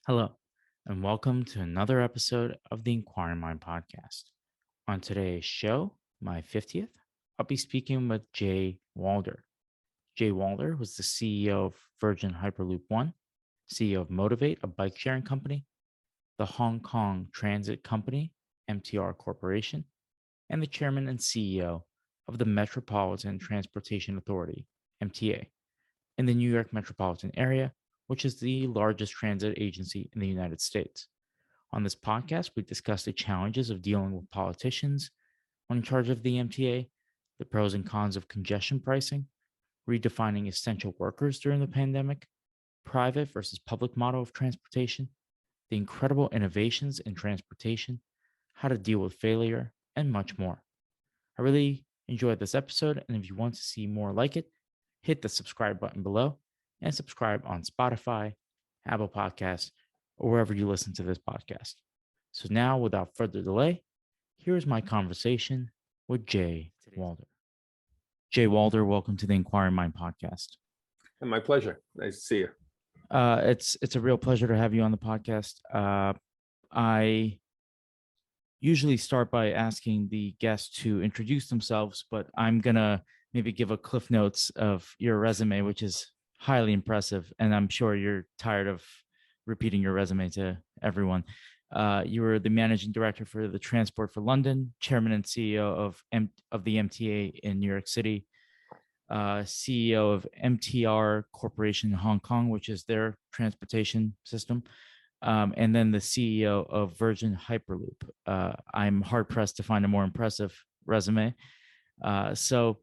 Hello, and welcome to another episode of the Inquiring Mind podcast. On today's show, my 50th, I'll be speaking with Jay Walder. Jay Walder was the CEO of Virgin Hyperloop One, CEO of Motivate, a bike sharing company, the Hong Kong Transit Company, MTR Corporation, and the chairman and CEO of the Metropolitan Transportation Authority, MTA, in the New York metropolitan area, which is the largest transit agency in the United States. On this podcast, we discuss the challenges of dealing with politicians in charge of the MTA, the pros and cons of congestion pricing, redefining essential workers during the pandemic, private versus public model of transportation, the incredible innovations in transportation, how to deal with failure, and much more. I really enjoyed this episode, and if you want to see more like it, hit the subscribe button below and subscribe on Spotify, Apple Podcasts, or wherever you listen to this podcast. So now, without further delay, here's my conversation with Jay Walder. Jay Walder, welcome to the Inquiring Mind podcast. And my pleasure. Nice to see you. It's a real pleasure to have you on the podcast. I usually start by asking the guests to introduce themselves, but I'm gonna maybe give a cliff notes of your resume, which is highly impressive, and I'm sure you're tired of repeating your resume to everyone. You were the managing director for the Transport for London, chairman and CEO of the MTA in New York City, CEO of MTR Corporation in Hong Kong, which is their transportation system, and then the CEO of Virgin Hyperloop. I'm hard pressed to find a more impressive resume. So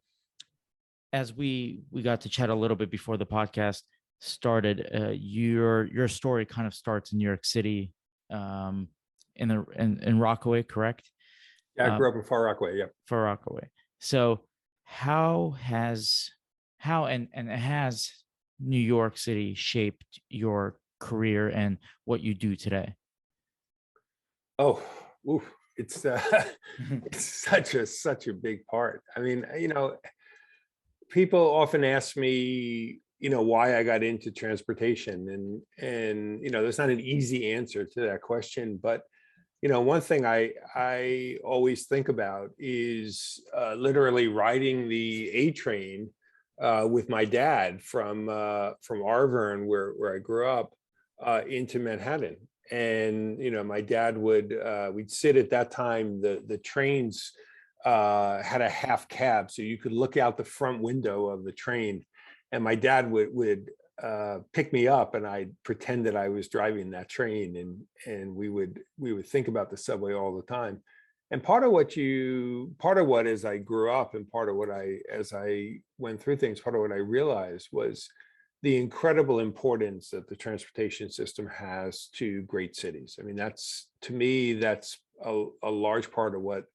as we got to chat a little bit before the podcast started, your story kind of starts in New York City, in Rockaway, correct? Yeah, I grew up in Far Rockaway. Yeah. Far Rockaway. So has New York City shaped your career and what you do today? Oh, oof, it's it's such a big part. I mean, people often ask me, why I got into transportation, and there's not an easy answer to that question. But one thing I always think about is literally riding the A train with my dad from Arvern, where I grew up, into Manhattan. And my dad we'd sit at that time. The trains had a half cab, so you could look out the front window of the train, and my dad would pick me up, and I'd pretend that I was driving that train, and we would think about the subway all the time. And part of what as I grew up, and part of what as I went through things, part of what I realized was the incredible importance that the transportation system has to great cities. I mean, to me, that's a large part of what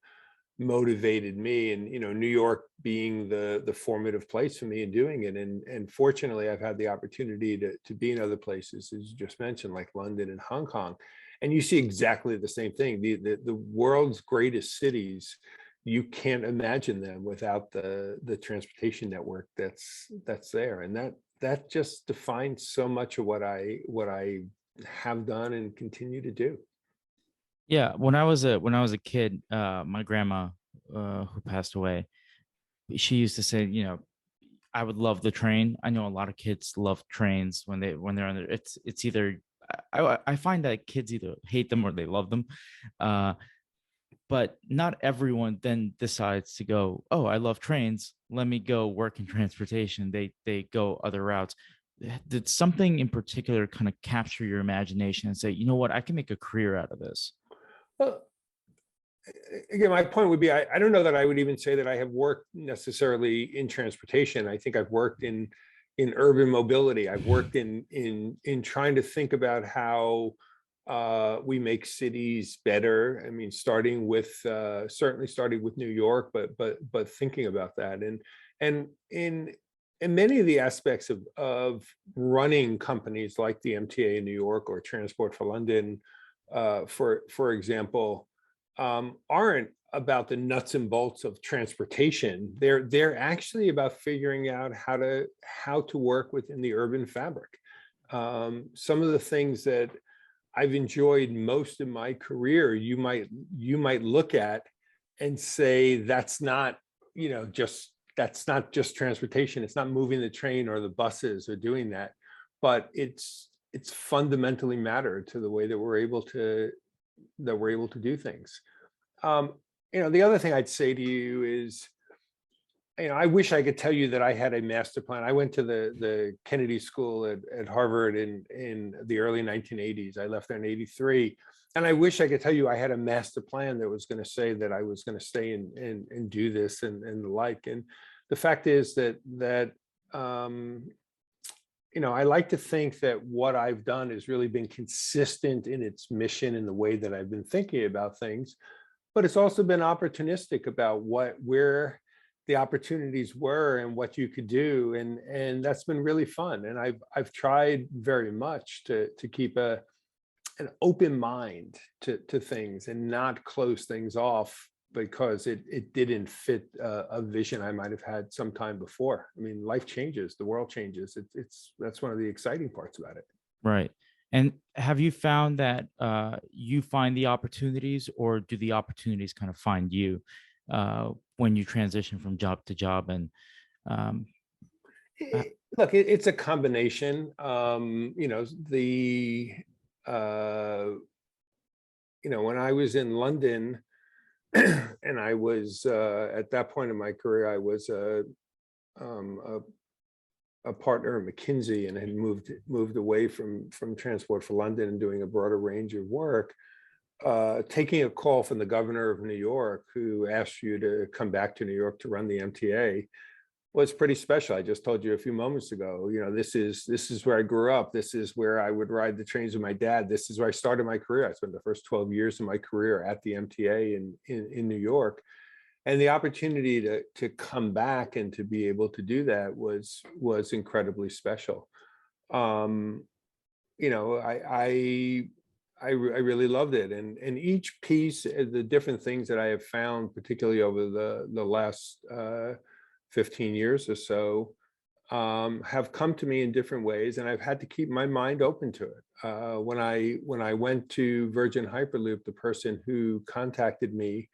motivated me, and New York being the formative place for me in doing it. And fortunately, I've had the opportunity to be in other places, as you just mentioned, like London and Hong Kong, and you see exactly the same thing. The world's greatest cities, you can't imagine them without the transportation network that's there, and that just defines so much of what I have done and continue to do. Yeah, when I was a kid, my grandma, who passed away, she used to say, I would love the train. I know a lot of kids love trains when they're on there. It's either I find that kids either hate them or they love them, but not everyone then decides to go, oh, I love trains, let me go work in transportation. They go other routes. Did something in particular kind of capture your imagination and say, you know what, I can make a career out of this? Well, again, my point would be, I don't know that I would even say that I have worked necessarily in transportation. I think I've worked in urban mobility. I've worked in trying to think about how we make cities better. I mean, certainly starting with New York, but thinking about that, and in many of the aspects of running companies like the MTA in New York or Transport for London, for example, aren't about the nuts and bolts of transportation. They're actually about figuring out how to work within the urban fabric. Some of the things that I've enjoyed most of my career, you might look at and say that's not, that's not just transportation. It's not moving the train or the buses or doing that, but it's fundamentally mattered to the way that we're able to do things. The other thing I'd say to you is, I wish I could tell you that I had a master plan. I went to the Kennedy School at Harvard in the early 1980s. I left there in 83. And I wish I could tell you I had a master plan that was going to say that I was going to stay and do this and the like. And the fact is that I like to think that what I've done has really been consistent in its mission and the way that I've been thinking about things. But it's also been opportunistic about where the opportunities were and what you could do, and that's been really fun. And I've tried very much to keep an open mind to things and not close things off because it didn't fit a vision I might have had some time before. I mean, life changes, the world changes. That's one of the exciting parts about it. Right. And have you found that you find the opportunities, or do the opportunities kind of find you when you transition from job to job? And um, uh, Look, it's a combination. When I was in London, and I was at that point in my career, I was a partner at McKinsey and had moved away from Transport for London and doing a broader range of work. Taking a call from the governor of New York, who asked you to come back to New York to run the MTA, was pretty special. I just told you a few moments ago, this is where I grew up. This is where I would ride the trains with my dad. This is where I started my career. I spent the first 12 years of my career at the MTA in New York. And the opportunity to come back and to be able to do that was incredibly special. I really loved it, and each piece, the different things that I have found, particularly over the last 15 years or so, have come to me in different ways, and I've had to keep my mind open to it. When I went to Virgin Hyperloop, the person who contacted me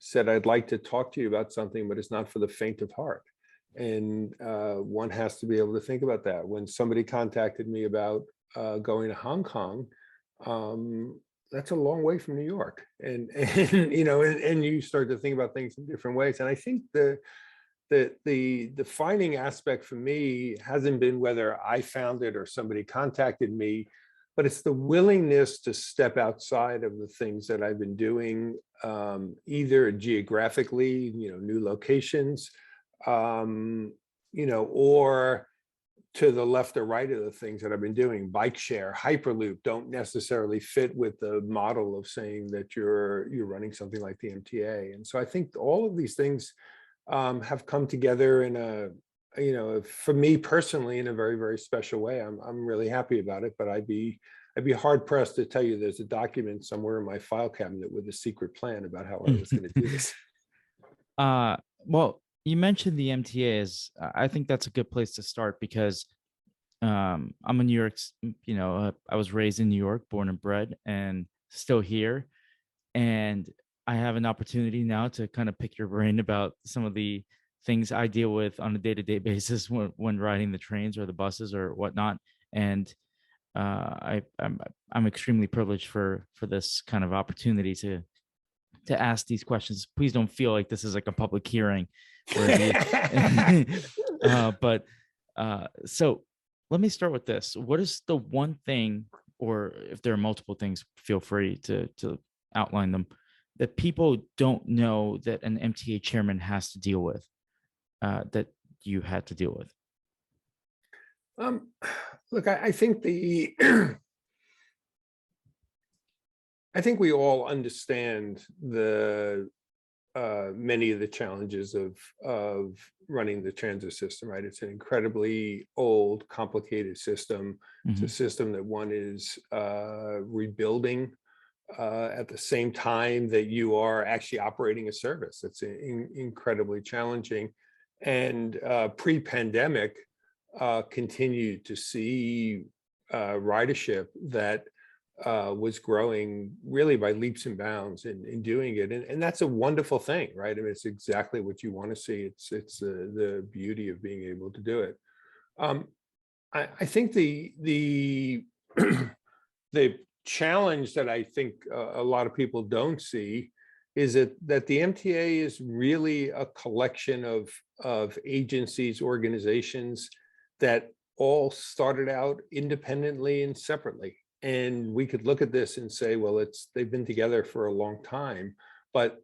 said, "I'd like to talk to you about something, but it's not for the faint of heart." And one has to be able to think about that. When somebody contacted me about going to Hong Kong, that's a long way from New York, and you start to think about things in different ways. And I think the defining aspect for me hasn't been whether I found it or somebody contacted me, but it's the willingness to step outside of the things that I've been doing, either geographically, new locations, or to the left or right of the things that I've been doing. Bike share, Hyperloop don't necessarily fit with the model of saying that you're running something like the MTA. And so I think all of these things have come together in for me personally, in a very, very special way. I'm really happy about it, but I'd be hard pressed to tell you there's a document somewhere in my file cabinet with a secret plan about how I was going to do this. Well, you mentioned the MTA is, I think that's a good place to start, because I'm a New York, I was raised in New York, born and bred, and still here. And I have an opportunity now to kind of pick your brain about some of the things I deal with on a day-to-day basis when riding the trains or the buses or whatnot. And I'm extremely privileged for this kind of opportunity to ask these questions. Please don't feel like this is like a public hearing. So let me start with this. What is the one thing, or if there are multiple things, feel free to outline them, that people don't know that an MTA chairman has to deal with, that you had to deal with? Look, I think I think we all understand the many of the challenges of running the transit system, right? It's an incredibly old, complicated system. It's a system that one is rebuilding at the same time that you are actually operating a service. It's incredibly challenging. And pre-pandemic, continued to see ridership that was growing really by leaps and bounds in doing it, and that's a wonderful thing, right? I mean, it's exactly what you want to see. It's the beauty of being able to do it. Um, I think the the challenge that I think a lot of people don't see is that the MTA is really a collection of agencies, organizations that all started out independently and separately. And we could look at this and say, well, they've been together for a long time, but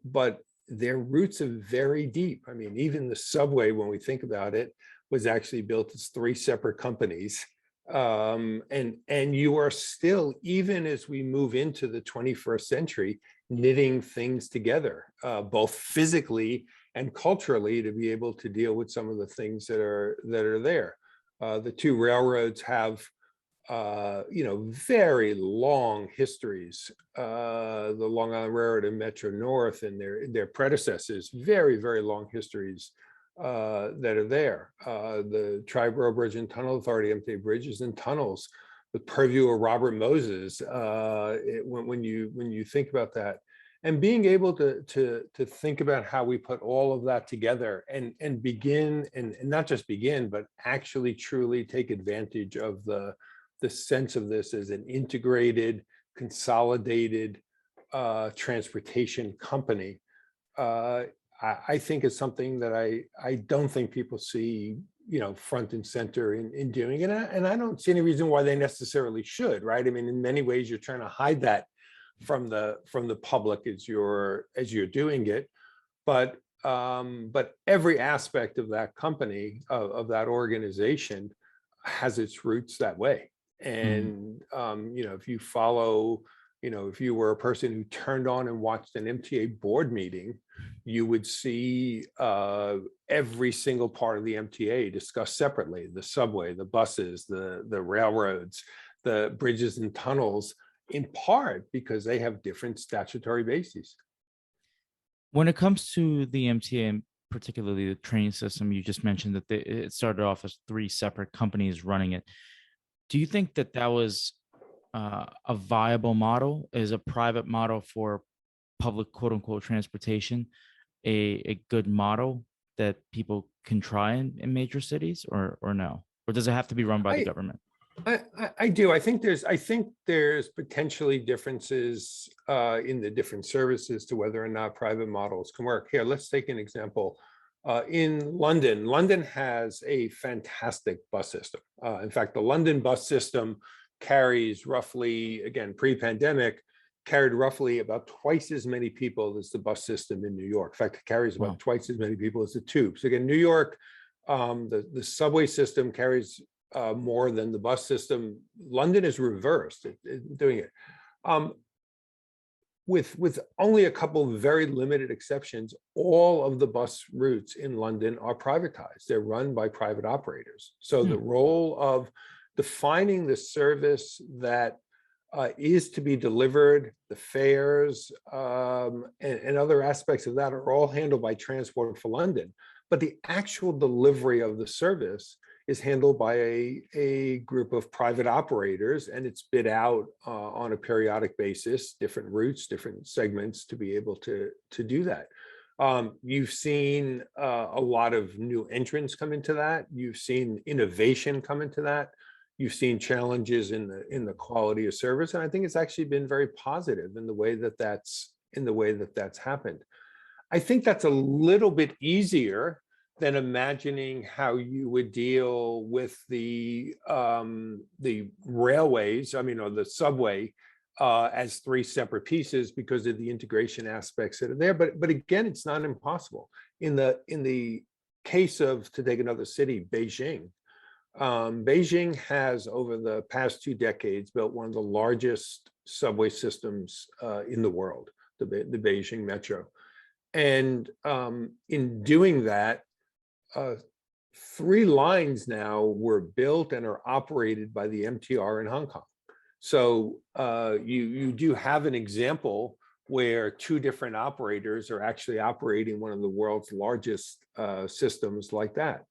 their roots are very deep. I mean, even the subway, when we think about it, was actually built as three separate companies. And you are still, even as we move into the 21st century, knitting things together, both physically and culturally, to be able to deal with some of the things that are there. The two railroads have very long histories. The Long Island Railroad and Metro North and their predecessors, very, very long histories that are there. The Tri-Borough Bridge and Tunnel Authority, MTA Bridges and Tunnels, the purview of Robert Moses. When you think about that, and being able to think about how we put all of that together and begin, and not just begin, but actually truly take advantage of the sense of this as an integrated, consolidated transportation company. I think is something that I don't think people see, front and center in doing it. And I don't see any reason why they necessarily should, right? I mean, in many ways, you're trying to hide that from the public as you're doing it. But every aspect of that company, of that organization, has its roots that way. And if you follow, if you were a person who turned on and watched an MTA board meeting, you would see every single part of the MTA discussed separately: the subway, the buses, the railroads, the bridges and tunnels, in part because they have different statutory bases. When it comes to the MTA, and particularly the train system, you just mentioned that it started off as three separate companies running it. Do you think that was a viable model? Is a private model for public quote unquote transportation a good model that people can try in major cities, or no? Or does it have to be run by the government? I do. I think there's potentially differences in the different services to whether or not private models can work. Here, let's take an example. In London, London has a fantastic bus system. In fact, the London bus system carries roughly, again, pre-pandemic, carried roughly about twice as many people as the bus system in New York. In fact, it carries about twice as many people as the tube. So again, New York, the subway system carries more than the bus system. London is reversed doing it. With only a couple of very limited exceptions, all of the bus routes in London are privatized. They're run by private operators. So the role of defining the service that is to be delivered, the fares, and other aspects of that are all handled by Transport for London. But the actual delivery of the service is handled by a group of private operators, and it's bid out on a periodic basis, different routes, different segments, to be able to do that. You've seen a lot of new entrants come into that. You've seen innovation come into that. You've seen challenges in the quality of service, and I think it's actually been very positive in the way that that's happened. I think that's a little bit easier than imagining how you would deal with the railways, or the subway, as three separate pieces because of the integration aspects that are there. But again, it's not impossible. In the case of, to take another city, Beijing. Beijing has, over the past 2 decades, built one of the largest subway systems in the world, the Beijing Metro. And in doing that, 3 lines now were built and are operated by the MTR in Hong Kong. So you do have an example where 2 different operators are actually operating one of the world's largest systems like that.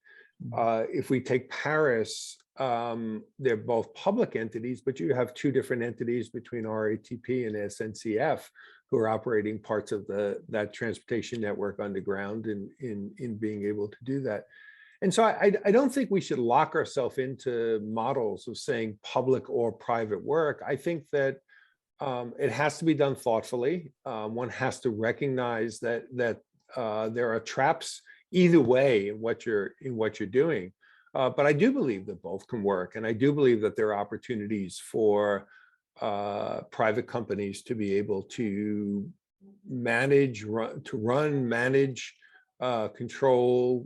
If we take Paris, they're both public entities, but you have two different entities between RATP and SNCF who are operating parts of that transportation network underground in being able to do that. And so I don't think we should lock ourselves into models of saying public or private work. I think that it has to be done thoughtfully. One has to recognize that there are traps either way in what you're doing. But I do believe that both can work, and I do believe that there are opportunities for private companies to be able to manage, manage, control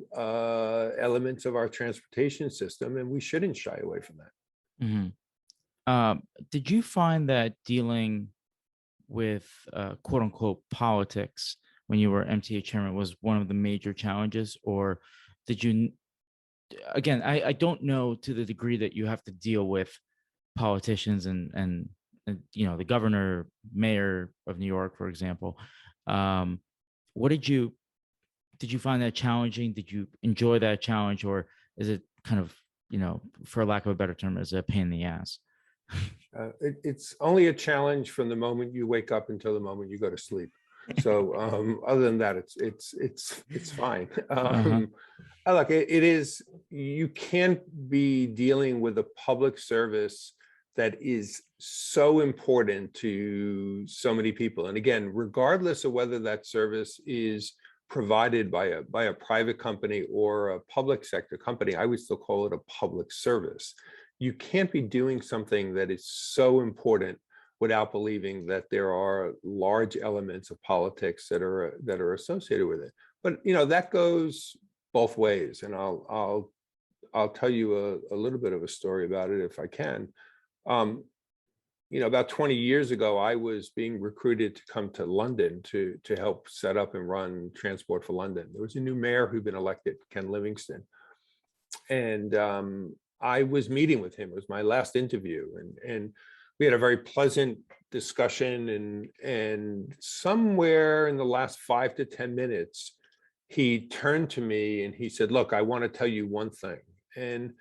elements of our transportation system, and we shouldn't shy away from that. Mhm. Did you find that dealing with quote unquote politics when you were MTA chairman was one of the major challenges, or did you? Again, I don't know to the degree that you have to deal with politicians and the governor, mayor of New York, for example. Um, what did you find that challenging? Did you enjoy that challenge, or is it kind of, for lack of a better term, is it a pain in the ass? It's only a challenge from the moment you wake up until the moment you go to sleep. So other than that, it's fine. Uh-huh. Look, it is, you can't be dealing with a public service that is so important to so many people. And again, regardless of whether that service is provided by a private company or a public sector company, I would still call it a public service. You can't be doing something that is so important without believing that there are large elements of politics that are associated with it. But that goes both ways, and I'll tell you a little bit of a story about it if I can. About 20 years ago, I was being recruited to come to London to help set up and run Transport for London. There was a new mayor who'd been elected, Ken Livingston, and I was meeting with him. It was my last interview, and we had a very pleasant discussion. And somewhere in the last 5 to 10 minutes, he turned to me and he said, "Look, I want to tell you one thing." And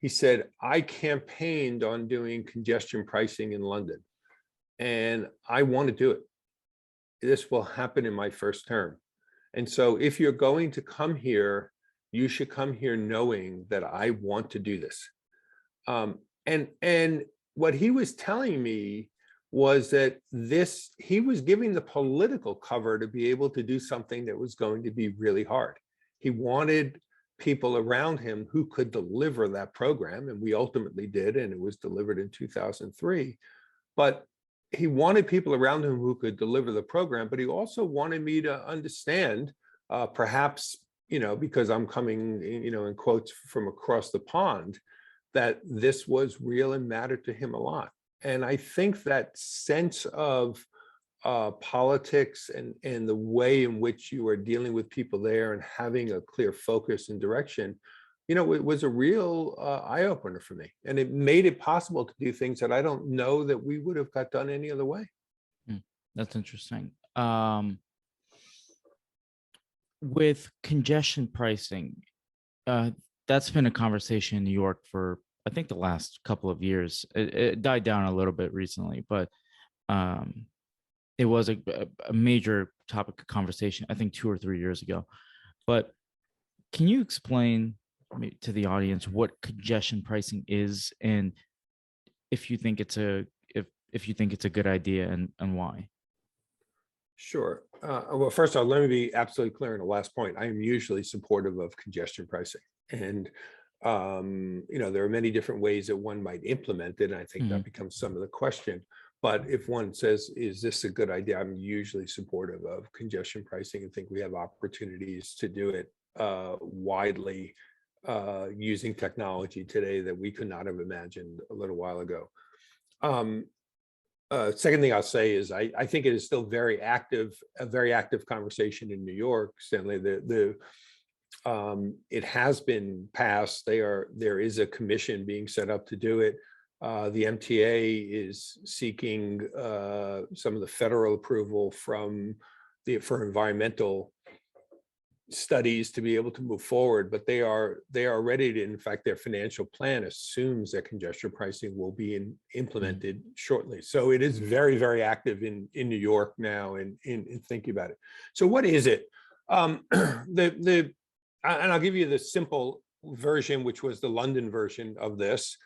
he said, "I campaigned on doing congestion pricing in London, and I want to do it. This will happen in my first term. And so if you're going to come here, you should come here knowing that I want to do this." And what he was telling me was that he was giving the political cover to be able to do something that was going to be really hard. He wanted people around him who could deliver that program, and we ultimately did, and it was delivered in 2003. But he wanted people around him who could deliver the program, but he also wanted me to understand, perhaps, because I'm coming, in quotes, from across the pond, that this was real and mattered to him a lot. And I think that sense of politics and the way in which you are dealing with people there and having a clear focus and direction, it was a real eye-opener for me. And it made it possible to do things that I don't know that we would have got done any other way. That's interesting. With congestion pricing, that's been a conversation in New York for, I think, the last couple of years. It died down a little bit recently, but it was a major topic of conversation, I think 2 or 3 years ago. But can you explain to the audience what congestion pricing is, and if you think it's a good idea, and why? Sure. Well, first of all, let me be absolutely clear on the last point. I am usually supportive of congestion pricing. And there are many different ways that one might implement it. And I think that becomes some of the question. But if one says, is this a good idea? I'm usually supportive of congestion pricing and think we have opportunities to do it widely using technology today that we could not have imagined a little while ago. Second thing I'll say is I think it is still a very active conversation in New York. Stanley, it has been passed. There is a commission being set up to do it. The MTA is seeking some of the federal approval for environmental studies to be able to move forward, but they are ready to. In fact, their financial plan assumes that congestion pricing will be implemented shortly. So it is very, very active in New York now in thinking about it. So what is it? And I'll give you the simple version, which was the London version of this.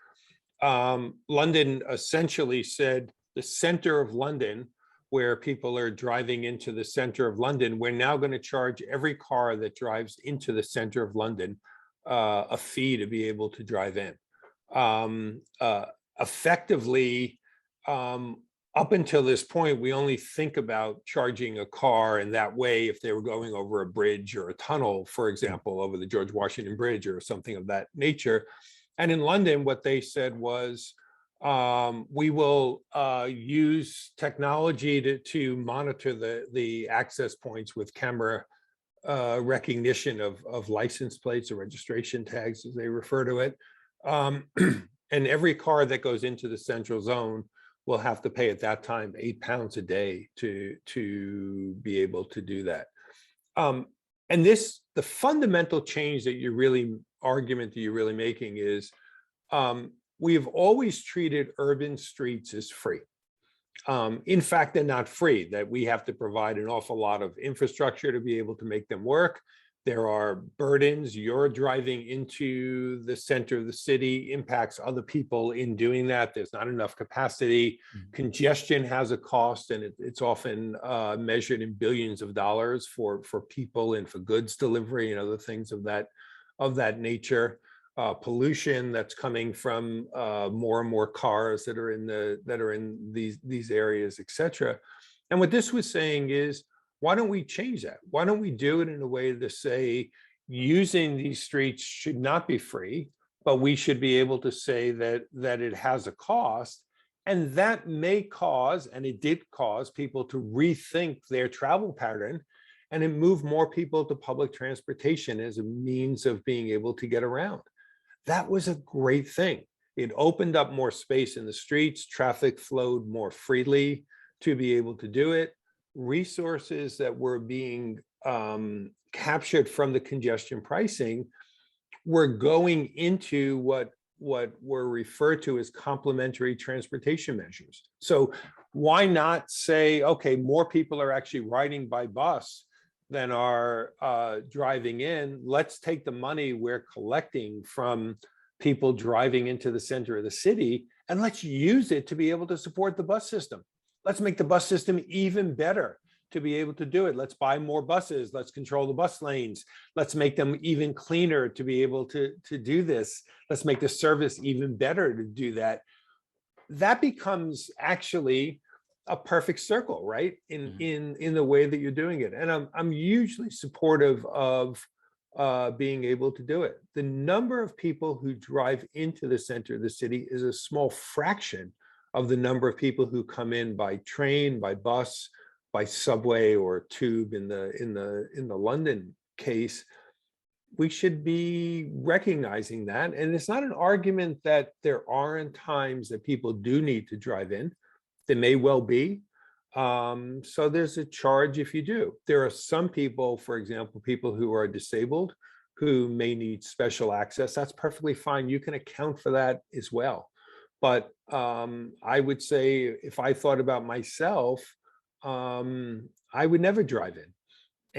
London essentially said the center of London, where people are driving into the center of London, we're now going to charge every car that drives into the center of London a fee to be able to drive in. Effectively, up until this point, we only think about charging a car in that way if they were going over a bridge or a tunnel, for example, over the George Washington Bridge or something of that nature. And in London, what they said was, we will use technology to monitor the access points with camera recognition of license plates or registration tags, as they refer to it. And every car that goes into the central zone will have to pay at that time £8 a day to be able to do that. And the fundamental change that argument that you're really making is, we have always treated urban streets as free. In fact, they're not free, that we have to provide an awful lot of infrastructure to be able to make them work. There are burdens. You're driving into the center of the city, impacts other people in doing that. There's not enough capacity. Congestion has a cost, and it's often measured in billions of dollars for people and for goods delivery and other things of that nature. Pollution that's coming from more and more cars that are in these areas, etc. And what this was saying is, why don't we change that? Why don't we do it in a way to say using these streets should not be free, but we should be able to say that it has a cost, and that may cause, and it did cause, people to rethink their travel pattern, and it moved more people to public transportation as a means of being able to get around. That was a great thing. It opened up more space in the streets, traffic flowed more freely to be able to do it. Resources that were being captured from the congestion pricing were going into what were referred to as complementary transportation measures. So why not say, okay, more people are actually riding by bus than are driving in. Let's take the money we're collecting from people driving into the center of the city, and let's use it to be able to support the bus system. Let's make the bus system even better to be able to do it. Let's buy more buses. Let's control the bus lanes. Let's make them even cleaner to be able to do this. Let's make the service even better to do that. That becomes actually a perfect circle, right? In the way that you're doing it. And I'm hugely supportive of being able to do it. The number of people who drive into the center of the city is a small fraction of the number of people who come in by train, by bus, by subway or tube in the London case. We should be recognizing that. And it's not an argument that there aren't times that people do need to drive in. There may well be. So there's a charge if you do. There are some people, for example, people who are disabled, who may need special access. That's perfectly fine. You can account for that as well. But I would say, if I thought about myself, I would never drive in.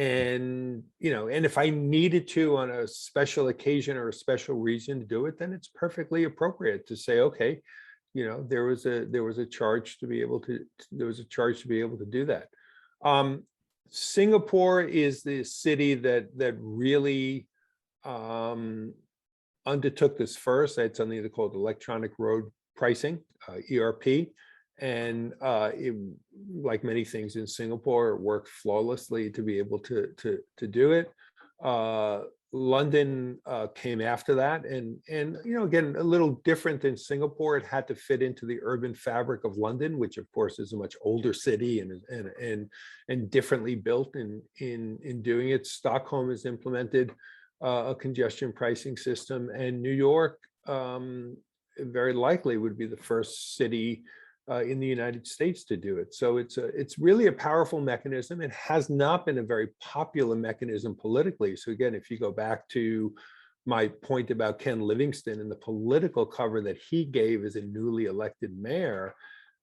And, and if I needed to on a special occasion or a special reason to do it, then it's perfectly appropriate to say, okay, there was a charge to be able to do that. Singapore is the city that really undertook this first. They had something they called electronic road pricing, ERP. And it, like many things in Singapore, it worked flawlessly to be able to do it. London came after that, and again, a little different than Singapore. It had to fit into the urban fabric of London, which of course is a much older city and differently built in doing it. Stockholm has implemented a congestion pricing system, and New York very likely would be the first city in the United States to do it. So it's really a powerful mechanism. It has not been a very popular mechanism politically. So again, if you go back to my point about Ken Livingston and the political cover that he gave as a newly elected mayor,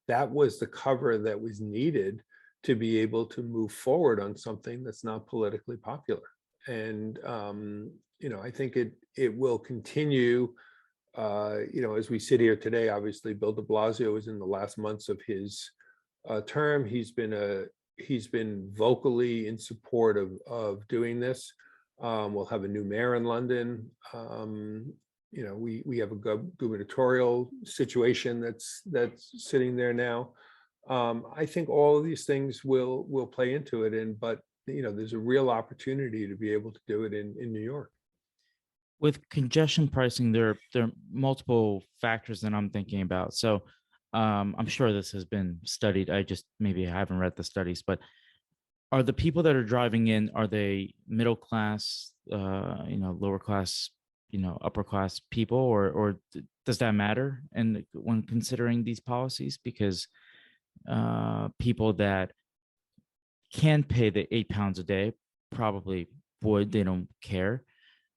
that was the cover that was needed to be able to move forward on something that's not politically popular. And I think it will continue. As we sit here today, obviously Bill de Blasio is in the last months of his term. He's been vocally in support of doing this. We'll have a new mayor in London. We have a gubernatorial situation that's sitting there now. I think all of these things will play into it, but there's a real opportunity to be able to do it in New York. With congestion pricing, there are multiple factors that I'm thinking about. So I'm sure this has been studied. I just maybe haven't read the studies, but are the people that are driving in, are they middle class, lower class, upper class people, or does that matter? And when considering these policies, because people that can pay the £8 a day probably would, they don't care.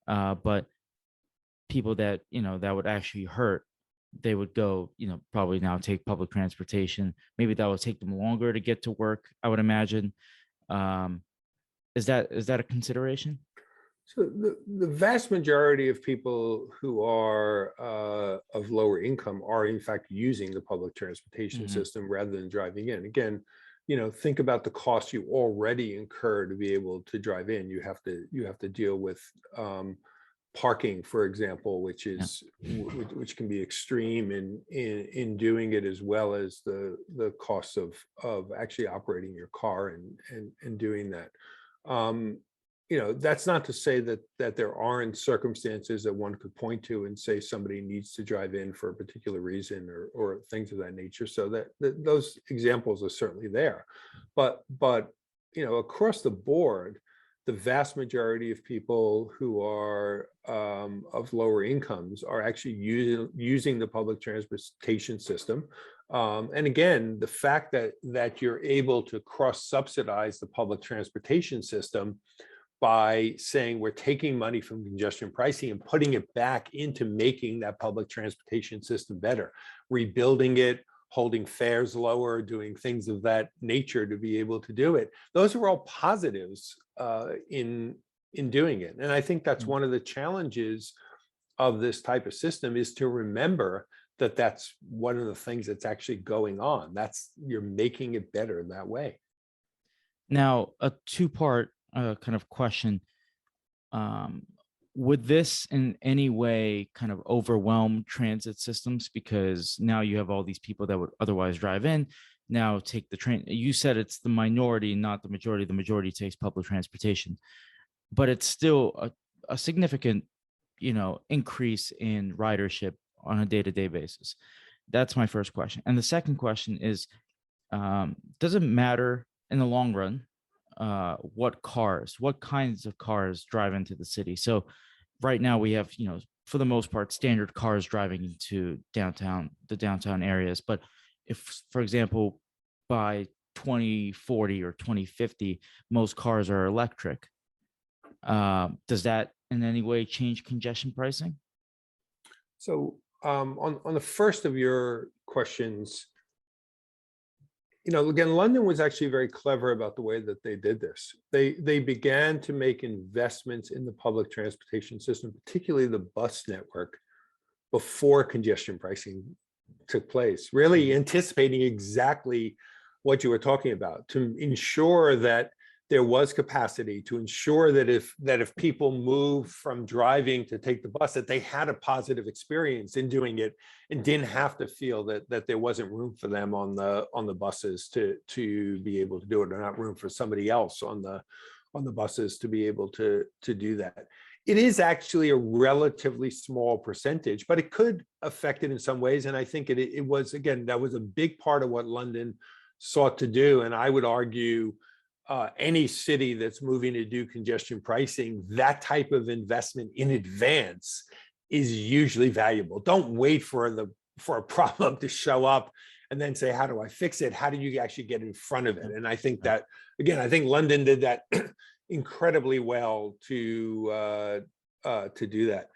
But people that that would actually hurt, they would go probably now take public transportation. Maybe that would take them longer to get to work, I would imagine. Is that a consideration? So the vast majority of people who are of lower income are in fact using the public transportation system rather than driving in. Again, think about the costs you already incur to be able to drive in. You have to deal with parking, for example, which can be extreme in doing it, as well as the costs of actually operating your car and doing that. That's not to say that there aren't circumstances that one could point to and say somebody needs to drive in for a particular reason or things of that nature. So that those examples are certainly there, but across the board, the vast majority of people who are of lower incomes are actually using the public transportation system. And again, the fact that you're able to cross-subsidize the public transportation system by saying we're taking money from congestion pricing and putting it back into making that public transportation system better, rebuilding it, holding fares lower, doing things of that nature to be able to do it. Those are all positives in doing it. And I think that's one of the challenges of this type of system, is to remember that that's one of the things that's actually going on. You're making it better that way. Now, a two-part kind of question. Would this in any way kind of overwhelm transit systems? Because now you have all these people that would otherwise drive in, now take the train. You said it's the minority, not the majority. The majority takes public transportation, but it's still a significant, increase in ridership on a day-to-day basis. That's my first question. And the second question is, does it matter in the long run what kinds of cars drive into the city? So right now we have, for the most part, standard cars driving into the downtown areas. But if, for example, by 2040 or 2050, most cars are electric, does that in any way change congestion pricing? So on the first of your questions, again, London was actually very clever about the way that they did this. They began to make investments in the public transportation system, particularly the bus network, before congestion pricing took place, really anticipating exactly what you were talking about, to ensure that there was capacity, to ensure that if people move from driving to take the bus, that they had a positive experience in doing it and didn't have to feel that there wasn't room for them on the buses to be able to do it, or not room for somebody else on the buses to be able to do that. It is actually a relatively small percentage, but it could affect it in some ways. And I think it was, again, that was a big part of what London sought to do. And I would argue any city that's moving to do congestion pricing, that type of investment in advance is usually valuable. Don't wait for a problem to show up and then say, how do I fix it? How do you actually get in front of it? And I think Right. that, again, I think London did that incredibly well to do that.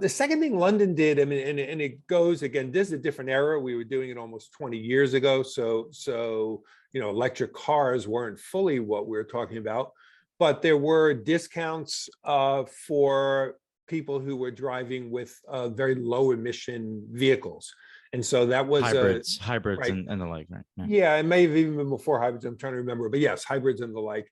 The second thing London did, I mean, and it goes again, this is a different era. We were doing it almost 20 years ago. So, electric cars weren't fully what we were talking about, but there were discounts for people who were driving with very low emission vehicles. And so that was Hybrids right. and the like, right? Yeah. Yeah, it may have even been before hybrids. I'm trying to remember, but yes, hybrids and the like.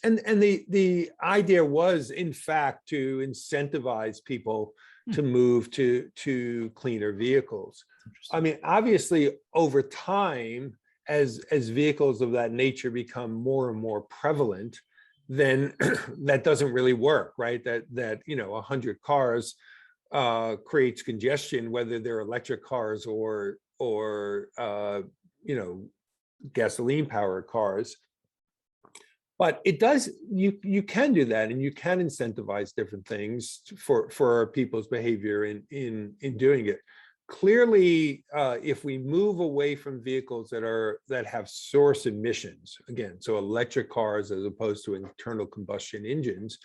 And the idea was, in fact, to incentivize people to move to cleaner vehicles. I mean, obviously, over time, as vehicles of that nature become more and more prevalent, then that doesn't really work, right? That 100 cars creates congestion, whether they're electric cars or gasoline powered cars. But it does, you can do that, and you can incentivize different things for people's behavior in doing it. Clearly, if we move away from vehicles that have source emissions, again, so electric cars as opposed to internal combustion engines,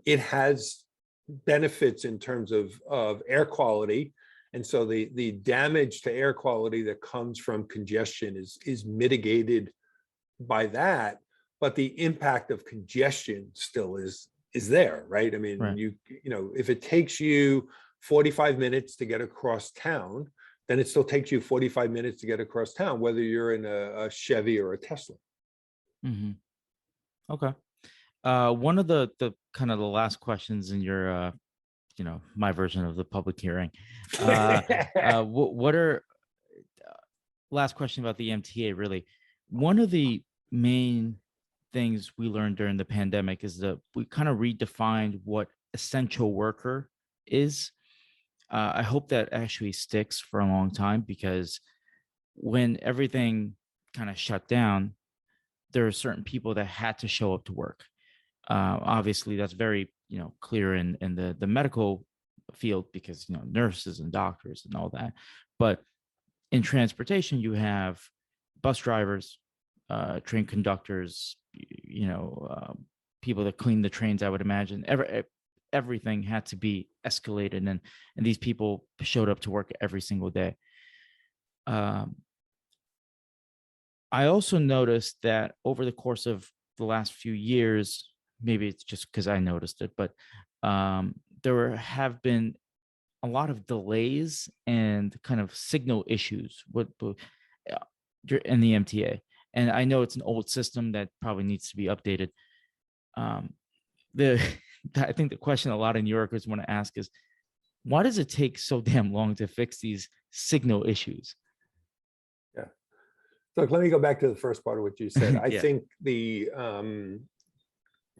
it has benefits in terms of air quality. And so the damage to air quality that comes from congestion is mitigated by that, but the impact of congestion still is there, right? I mean, Right. if it takes you 45 minutes to get across town, then it still takes you 45 minutes to get across town, whether you're in a Chevy or a Tesla. Hmm. Okay. One of the kind of the last questions in your my version of the public hearing. What are last question about the MTA really? One of the main things we learned during the pandemic is that we kind of redefined what essential worker is. I hope that actually sticks for a long time, because when everything kind of shut down, there are certain people that had to show up to work. Obviously, that's very clear in the medical field, because nurses and doctors and all that. But in transportation, you have bus drivers, train conductors, people that clean the trains. I would imagine everything had to be escalated, and these people showed up to work every single day. Um, I also noticed that over the course of the last few years, maybe it's just because I noticed it, but have been a lot of delays and kind of signal issues in the MTA. And I know it's an old system that probably needs to be updated. Um, the I think the question a lot of New Yorkers want to ask is, why does it take so damn long to fix these signal issues? Yeah. So let me go back to the first part of what you said. I Yeah. think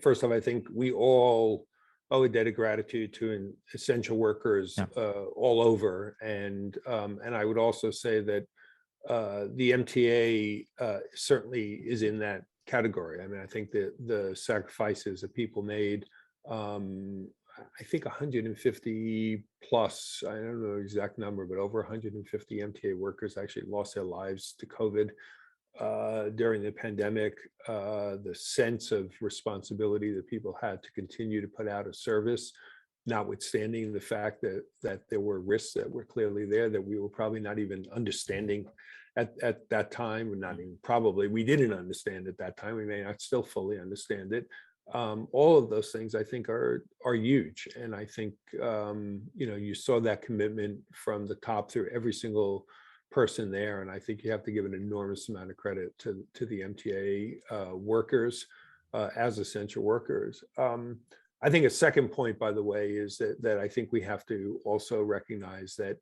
first off, I think we all owe a debt of gratitude to essential workers Yeah. all over, and I would also say that the MTA certainly is in that category. I mean, I think that the sacrifices that people made, I think 150 plus, I don't know the exact number, but over 150 MTA workers actually lost their lives to COVID during the pandemic. The sense of responsibility that people had to continue to put out a service, notwithstanding the fact that there were risks that were clearly there that we were probably not even understanding at that time. Not even probably, we didn't understand at that time. We may not still fully understand it. All of those things I think are huge, and I think you saw that commitment from the top through every single person there, and I think you have to give an enormous amount of credit to the MTA workers as essential workers. I think a second point, by the way, is that I think we have to also recognize that,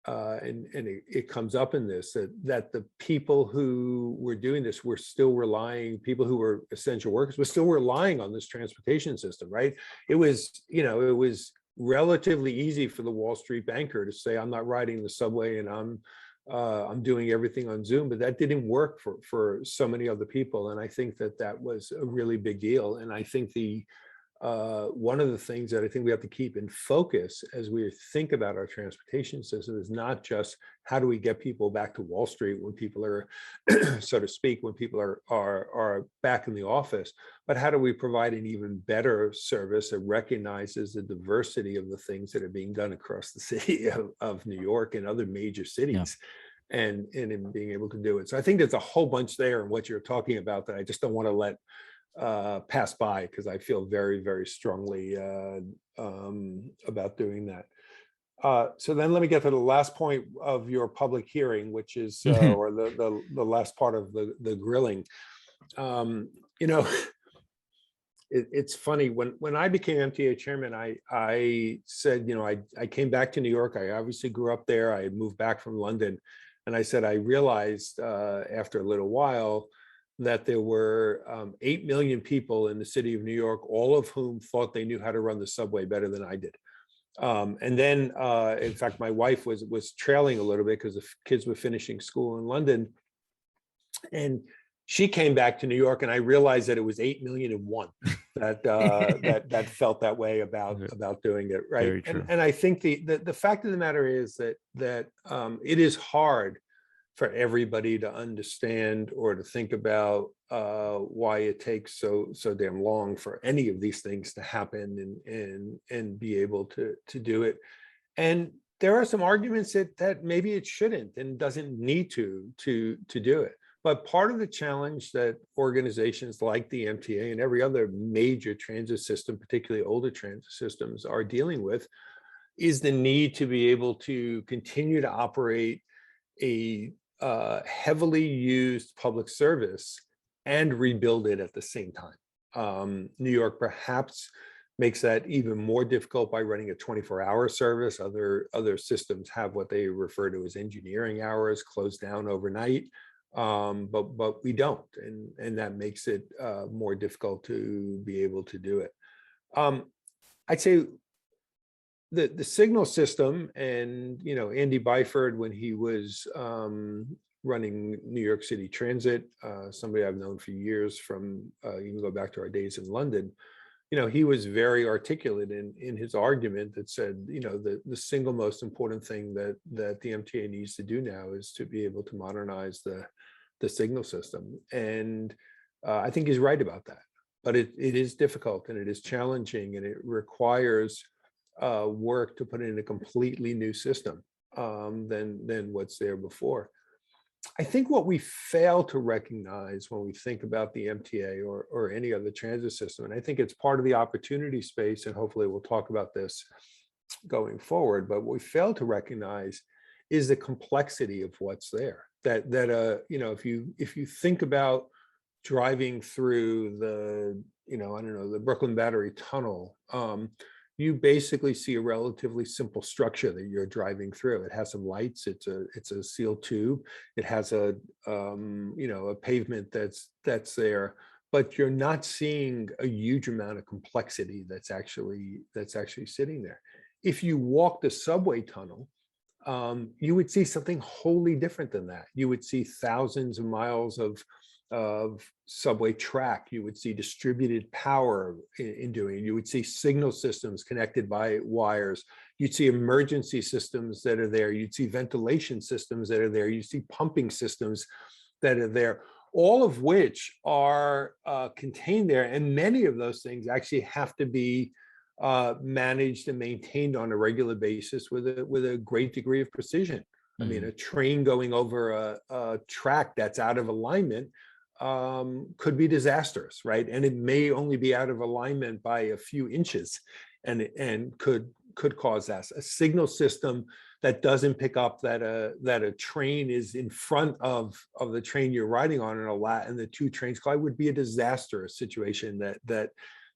and it comes up in this, that the people who were doing this were still relying, people who were essential workers were still relying on this transportation system, right? It was relatively easy for the Wall Street banker to say, I'm not riding the subway and I'm doing everything on Zoom, but that didn't work for so many other people. And I think that was a really big deal. And I think one of the things that I think we have to keep in focus as we think about our transportation system is not just how do we get people back to Wall Street when people are, so to speak, when people are back in the office, but how do we provide an even better service that recognizes the diversity of the things that are being done across the city of New York and other major Yeah. cities, and in being able to do it. So I think there's a whole bunch there in what you're talking about that I just don't want to let pass by, because I feel very, very strongly about doing that. So then let me get to the last point of your public hearing, which is, or the last part of the grilling. You know, it's funny, when I became MTA chairman, I said, you know, I came back to New York. I obviously grew up there. I moved back from London, and I said I realized after a little while that there were 8 million people in the city of New York, all of whom thought they knew how to run the subway better than I did. And then, in fact, my wife was trailing a little bit because the kids were finishing school in London, and she came back to New York, and I realized that it was 8,000,001 that felt that way about doing it, right? Very true. And I think the fact of the matter is that it is hard for everybody to understand or to think about why it takes so damn long for any of these things to happen and be able to do it. And there are some arguments that maybe it shouldn't and doesn't need to do it. But part of the challenge that organizations like the MTA and every other major transit system, particularly older transit systems, are dealing with is the need to be able to continue to operate a heavily used public service and rebuild it at the same time. New York perhaps makes that even more difficult by running a 24-hour service. Other systems have what they refer to as engineering hours, closed down overnight, but we don't, and that makes it more difficult to be able to do it. I'd say the signal system, and you know, Andy Byford, when he was running New York City Transit, somebody I've known for years from you can go back to our days in London, you know, he was very articulate in his argument that said, you know, the single most important thing that the MTA needs to do now is to be able to modernize the signal system. And I think he's right about that. But it is difficult, and it is challenging, and it requires work to put in a completely new system than what's there before. I think what we fail to recognize when we think about the MTA or any other transit system, and I think it's part of the opportunity space, and hopefully we'll talk about this going forward, but what we fail to recognize is the complexity of what's there. That you know, if you think about driving through the, you know, I don't know, the Brooklyn Battery Tunnel, you basically see a relatively simple structure that you're driving through. It has some lights. It's a sealed tube. It has a you know, a pavement that's there, but you're not seeing a huge amount of complexity that's actually sitting there. If you walk the subway tunnel, you would see something wholly different than that. You would see thousands of miles of subway track. You would see distributed power in doing it. You would see signal systems connected by wires. You'd see emergency systems that are there. You'd see ventilation systems that are there. You see pumping systems that are there, all of which are contained there. And many of those things actually have to be managed and maintained on a regular basis with a great degree of precision. I mean, a train going over a track that's out of alignment could be disastrous, right? And it may only be out of alignment by a few inches, and could cause that. A signal system that doesn't pick up that a train is in front of the train you're riding on, and the two trains collide would be a disastrous situation that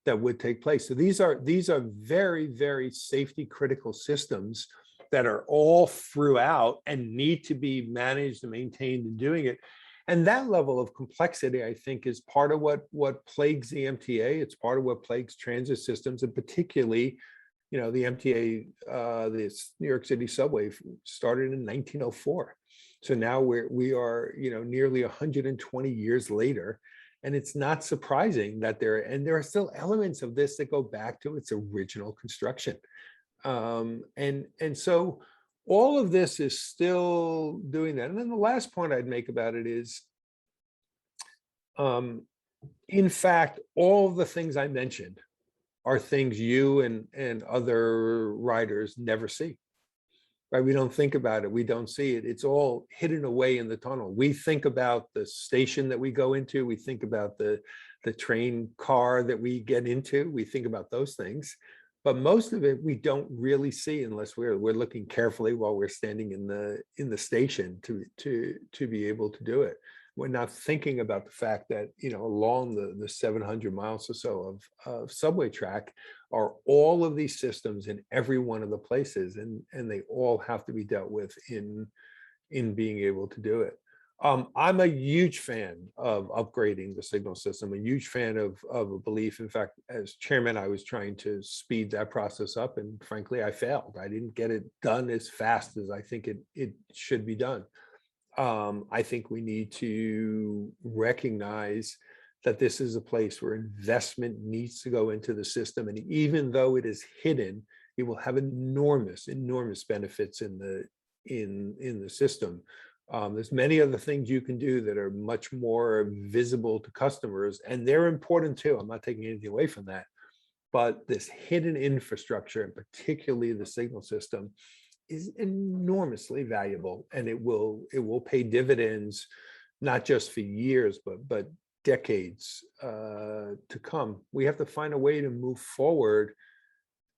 would take place. So these are very, very safety critical systems that are all throughout and need to be managed and maintained in doing it. And that level of complexity, I think, is part of what plagues the MTA. It's part of what plagues transit systems, and particularly, you know, the MTA, this New York City subway started in 1904. So now we are, you know, nearly 120 years later, And it's not surprising that there are still elements of this that go back to its original construction. And so all of this is still doing that. And then the last point I'd make about it is, um, in fact, all the things I mentioned are things you and other riders never see. Right? We don't think about it. We don't see it. It's all hidden away in the tunnel. We think about the station that we go into. We think about the train car that we get into. We think about those things. But most of it we don't really see unless we're looking carefully while we're standing in the station to be able to do it. We're not thinking about the fact that, along the 700 miles or so of subway track are all of these systems in every one of the places, and they all have to be dealt with in being able to do it. I'm a huge fan of upgrading the signal system, a huge fan of a belief. In fact, as chairman, I was trying to speed that process up, and frankly, I failed. I didn't get it done as fast as I think it should be done. I think we need to recognize that this is a place where investment needs to go into the system. And even though it is hidden, it will have enormous, enormous benefits in the system. There's many other things you can do that are much more visible to customers, and they're important too. I'm not taking anything away from that. But this hidden infrastructure, and particularly the signal system, is enormously valuable, and it will pay dividends, not just for years, but decades to come. We have to find a way to move forward.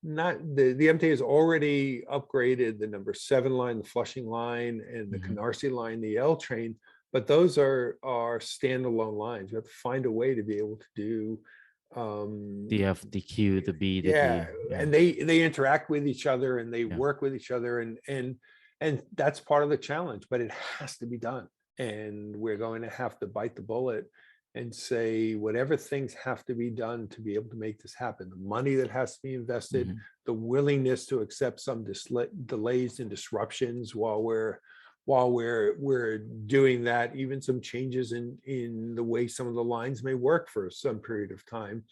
Not the MTA has already upgraded the number 7 line, the Flushing line, and the Mhm. Canarsie line, the L train, but those are standalone lines. You have to find a way to be able to do The F, the Q, the B, the yeah, D. Yeah. and they interact with each other and they Yeah. work with each other, and that's part of the challenge, but it has to be done. And we're going to have to bite the bullet and say whatever things have to be done to be able to make this happen. The money that has to be invested, Mhm. the willingness to accept some delays and disruptions while we're doing that, even some changes in the way some of the lines may work for some period of time,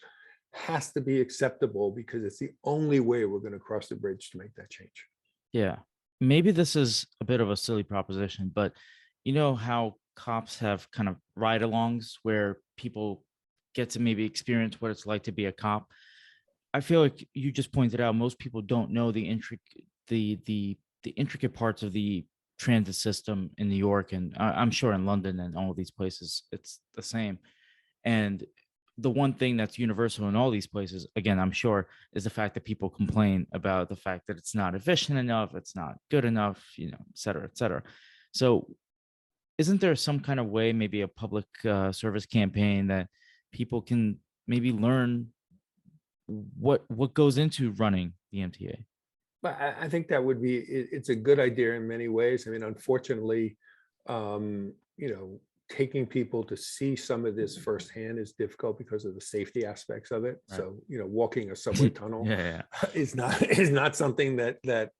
has to be acceptable, because it's the only way we're going to cross the bridge to make that change. Yeah. Maybe this is a bit of a silly proposition, but you know how cops have kind of ride alongs where people get to maybe experience what it's like to be a cop. I feel like you just pointed out most people don't know the intricate parts of the transit system in New York, and I'm sure in London and all these places it's the same. And the one thing that's universal in all these places, again, I'm sure, is the fact that people complain about the fact that it's not efficient enough, it's not good enough, et cetera, et cetera. So, isn't there some kind of way, maybe a public service campaign that people can maybe learn what goes into running the MTA? But I think that would be it's a good idea in many ways. I mean, unfortunately, um, you know, taking people to see some of this firsthand is difficult because of the safety aspects of it. Right. So, walking a subway tunnel Yeah. is not something that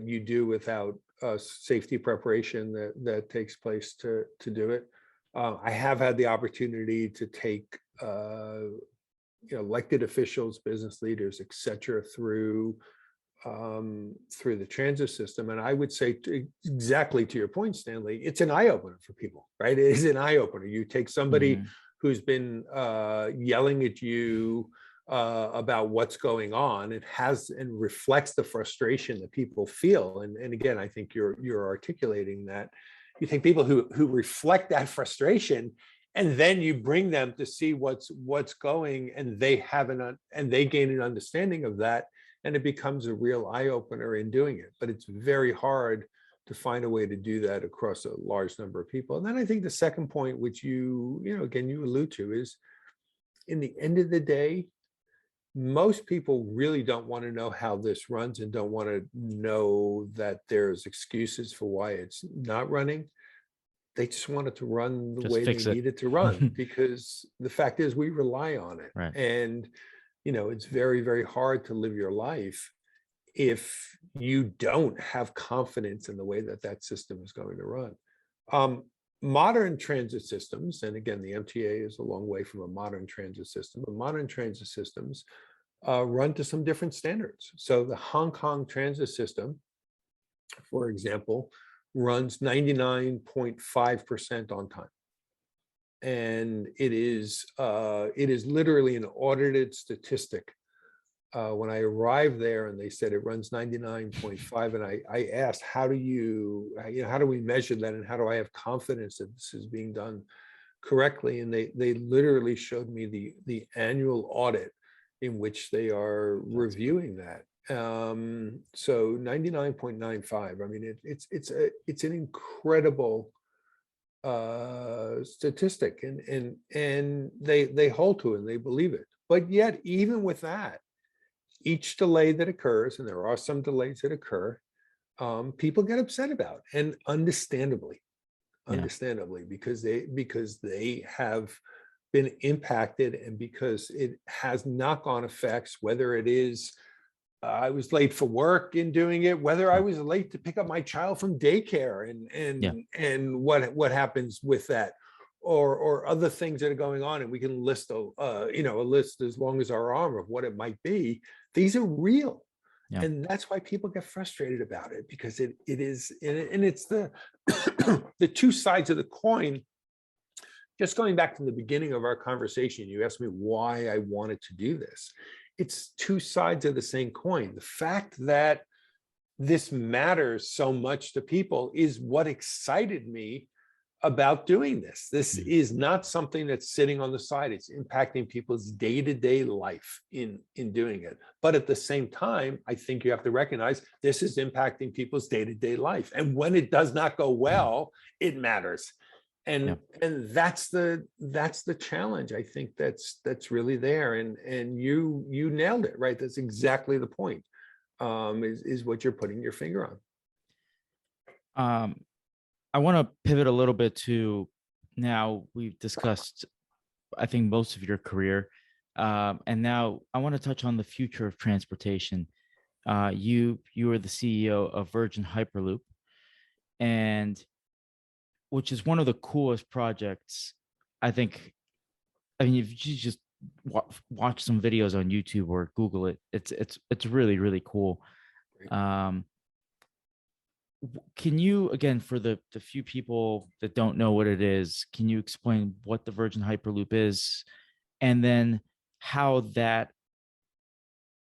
you do without safety preparation that takes place to do it. I have had the opportunity to take elected officials, business leaders, et cetera, through the transit system. And I would say exactly to your point, Stanley, it's an eye opener for people, right? It is an eye opener. You take somebody Mhm. who's been yelling at you about what's going on. It has and reflects the frustration that people feel. And again, I think you're articulating that. You take people who reflect that frustration, and then you bring them to see what's going, and they gain an understanding of that, and it becomes a real eye-opener in doing it. But it's very hard to find a way to do that across a large number of people. And then I think the second point, which again, you allude to, is in the end of the day, most people really don't want to know how this runs and don't want to know that there's excuses for why it's not running. They just want it to run the Just way they fix it. need it to run, because the fact is we rely on it. Right. And it's very, very hard to live your life if you don't have confidence in the way that system is going to run. modern transit systems, and again, the MTA is a long way from a modern transit system, but modern transit systems run to some different standards. So the Hong Kong transit system, for example, runs 99.5% on time. And it is literally an audited statistic. When I arrived there and they said it runs 99.5, and I asked, how do how do we measure that, and how do I have confidence that this is being done correctly? And they literally showed me the annual audit in which they are reviewing that. So 99.95. I mean, it's an incredible statistic, and they hold to it and they believe it. But yet, even with that, each delay that occurs, and there are some delays that occur, people get upset about, and understandably, Yeah. because they have been impacted, and because it has knock-on effects, whether it is I was late for work in doing it, whether I was late to pick up my child from daycare, Yeah. and what happens with that, or other things that are going on, and we can list a list as long as our arm of what it might be. These are real, Yeah. and that's why people get frustrated about it, because it is, and it's the the two sides of the coin. Just going back to the beginning of our conversation, you asked me why I wanted to do this. It's two sides of the same coin. The fact that this matters so much to people is what excited me about doing this. This is not something that's sitting on the side. It's impacting people's day-to-day life in doing it. But at the same time, I think you have to recognize this is impacting people's day-to-day life. And when it does not go well, it matters. And that's the challenge. I think that's really there. And you nailed it, right? That's exactly the point. Is what you're putting your finger Um, I want to pivot a little bit to, now we've discussed, I think, most of your career. And now I want to touch on the future of transportation. You are the CEO of Virgin Hyperloop, and which is one of the coolest projects, I think. I mean, if you just watch some videos on YouTube or Google it, it's really, really cool. Um, can you, again, for the few people that don't know what it is, can you explain what the Virgin Hyperloop is, and then how that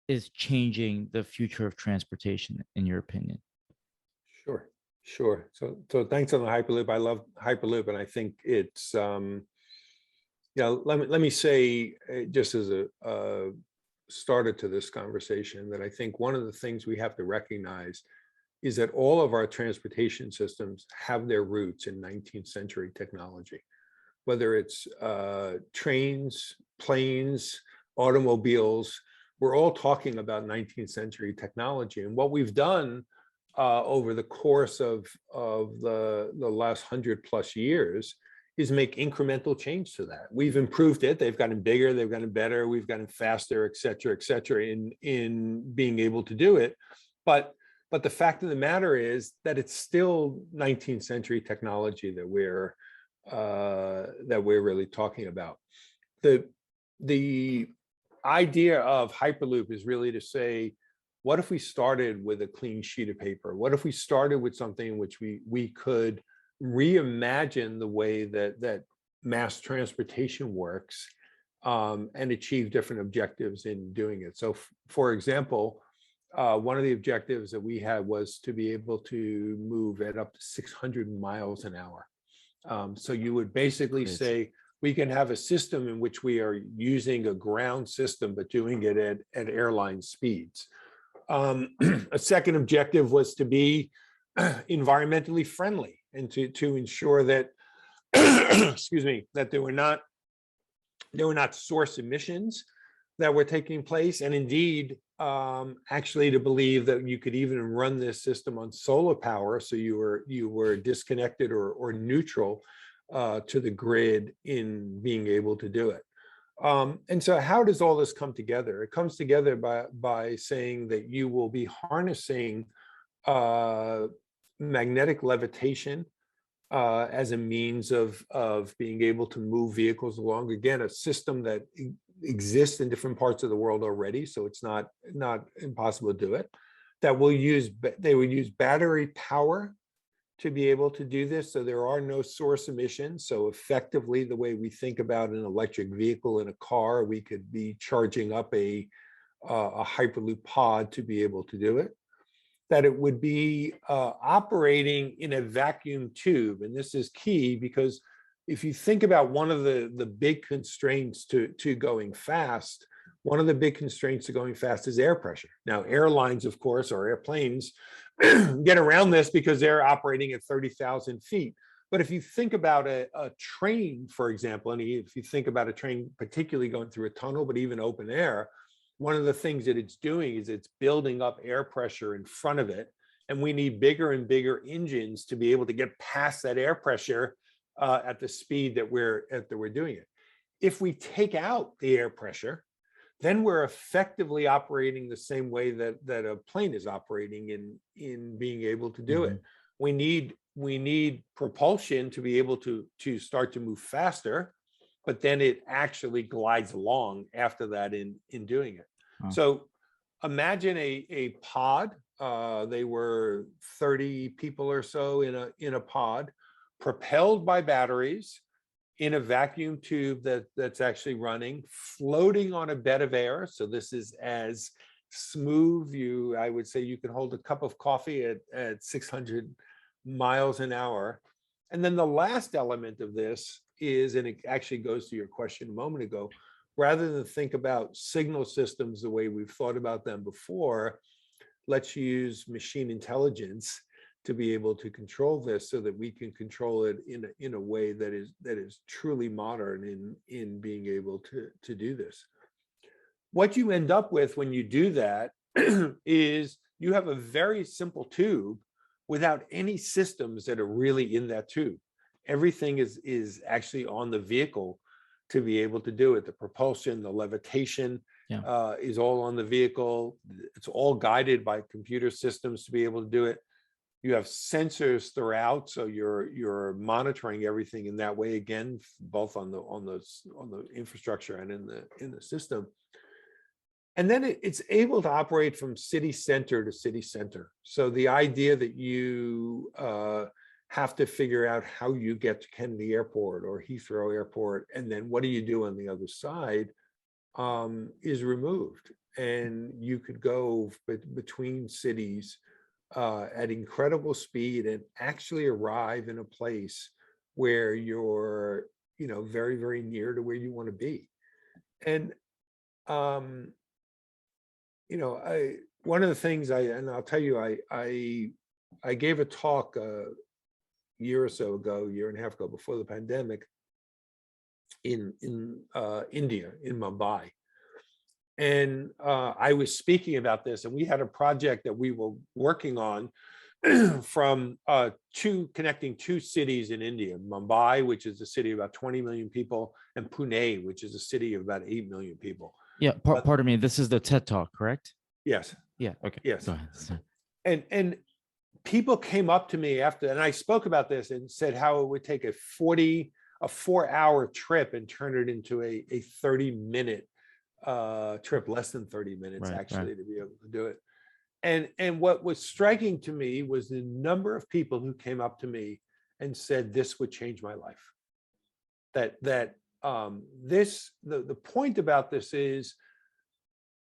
is changing the future of transportation, in your opinion? Sure. So thanks on the Hyperloop. I love Hyperloop, and I think it's let me say, just as a starter to this conversation, that I think one of the things we have to recognize is that all of our transportation systems have their roots in 19th century technology, whether it's trains, planes, automobiles. We're all talking about 19th century technology. And what we've done over the course of the last 100+ years is make incremental change to that. We've improved it. They've gotten bigger, they've gotten better, we've gotten faster, et cetera, in being able to do it. But the fact of the matter is that it's still 19th century technology that we're really talking about. The idea of Hyperloop is really to say, what if we started with a clean sheet of paper? What if we started with something in which we could reimagine the way that mass transportation works, and achieve different objectives in doing it? So, for example, one of the objectives that we had was to be able to move at up to 600 miles an hour. So you would basically say, we can have a system in which we are using a ground system, but doing it at airline speeds. A second objective was to be environmentally friendly, and to ensure that, excuse me, that there were not source emissions that were taking place, and indeed, actually to believe that you could even run this system on solar power, so you were disconnected or neutral to the grid in being able to do it. And so how does all this come together? It comes together by saying that you will be harnessing magnetic levitation as a means of being able to move vehicles along. Again, a system that exists in different parts of the world already, so it's not impossible to do it. They will use battery power to be able to do this, so there are no source emissions. So effectively, the way we think about an electric vehicle in a car, we could be charging up a Hyperloop pod to be able to do it. That it would be operating in a vacuum tube. And this is key because if you think about one of the big constraints to going fast, one of the big constraints to going fast is air pressure. Now, airlines, of course, or airplanes get around this because they're operating at 30,000 feet. But if you think about a train, for example, and if you think about a train, particularly going through a tunnel, but even open air, one of the things that it's doing is it's building up air pressure in front of it. And we need bigger and bigger engines to be able to get past that air pressure at the speed that we're doing it. If we take out the air pressure, then we're effectively operating the same way that a plane is operating in being able to do it. We need propulsion to be able to start to move faster, but then it actually glides along after that in doing it. Oh. So imagine a pod. They were 30 people or so in a pod, propelled by batteries in a vacuum tube that's actually running, floating on a bed of air. So this is as smooth. I would say you can hold a cup of coffee at 600 miles an hour. And then the last element of this is, and it actually goes to your question a moment ago, rather than think about signal systems the way we've thought about them before, let's use machine intelligence to be able to control this so that we can control it in a way that is truly modern in being able to do this. What you end up with when you do that is you have a very simple tube without any systems that are really in that tube. Everything is actually on the vehicle to be able to do it. The propulsion, the levitation is all on the vehicle. It's all guided by computer systems to be able to do it. You have sensors throughout, so you're monitoring everything in that way. Again, both on the infrastructure and in the system. And then it's able to operate from city center to city center. So the idea that you have to figure out how you get to Kennedy Airport or Heathrow Airport, and then what do you do on the other side, is removed. And you could go between cities at incredible speed and actually arrive in a place where you're, very, very near to where you want to be. And one of the things I'll tell you, I gave a talk a year and a half ago, before the pandemic, in India, in Mumbai. And I was speaking about this, and we had a project that we were working on from connecting two cities in India, Mumbai, which is a city of about 20 million people, and Pune, which is a city of about 8 million people. Yeah, pardon me. This is the TED Talk, correct? Yes. Yeah. Okay. Yes. Go ahead. And people came up to me after, and I spoke about this and said how it would take a 4-hour trip and turn it into a 30-minute trip, less than 30 minutes, actually, to be able to do it. And what was striking to me was the number of people who came up to me and said, this would change my life. The point about this is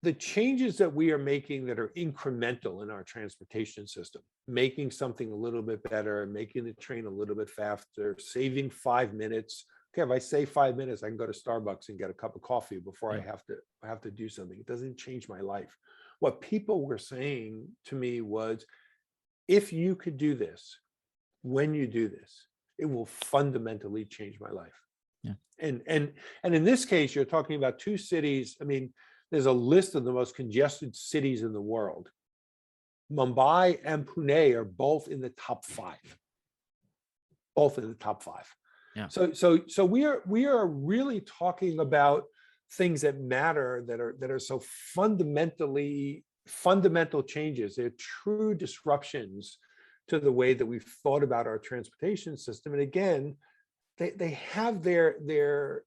the changes that we are making that are incremental in our transportation system, making something a little bit better, making the train a little bit faster, saving 5 minutes. Okay, if I save 5 minutes, I can go to Starbucks and get a cup of coffee before I have to do something. It doesn't change my life. What people were saying to me was, if you could do this, when you do this, it will fundamentally change my life. Yeah. And in this case, you're talking about two cities. I mean, there's a list of the most congested cities in the world. Mumbai and Pune are both in the top 5. Both in the top 5. Yeah. So we are really talking about things that matter, that are so fundamental changes. They're true disruptions to the way that we've thought about our transportation system. And again, they have their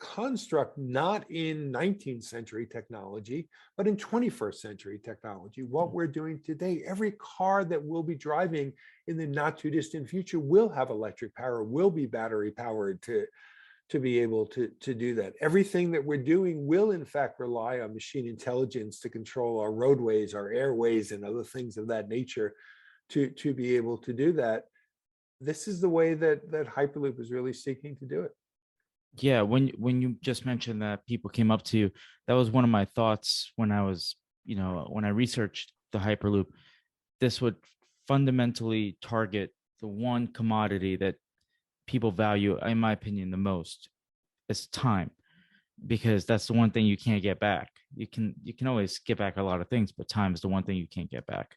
construct not in 19th century technology, but in 21st century technology. What we're doing today, every car that we'll be driving in the not too distant future will have electric power, will be battery powered to be able to do that. Everything that we're doing will in fact rely on machine intelligence to control our roadways, our airways, and other things of that nature to be able to do that. This is the way that Hyperloop is really seeking to do it. Yeah, when you just mentioned that people came up to you, that was one of my thoughts when I was, when I researched the Hyperloop. This would fundamentally target the one commodity that people value, in my opinion, the most is time, because that's the one thing you can't get back. You can always get back a lot of things, but time is the one thing you can't get back.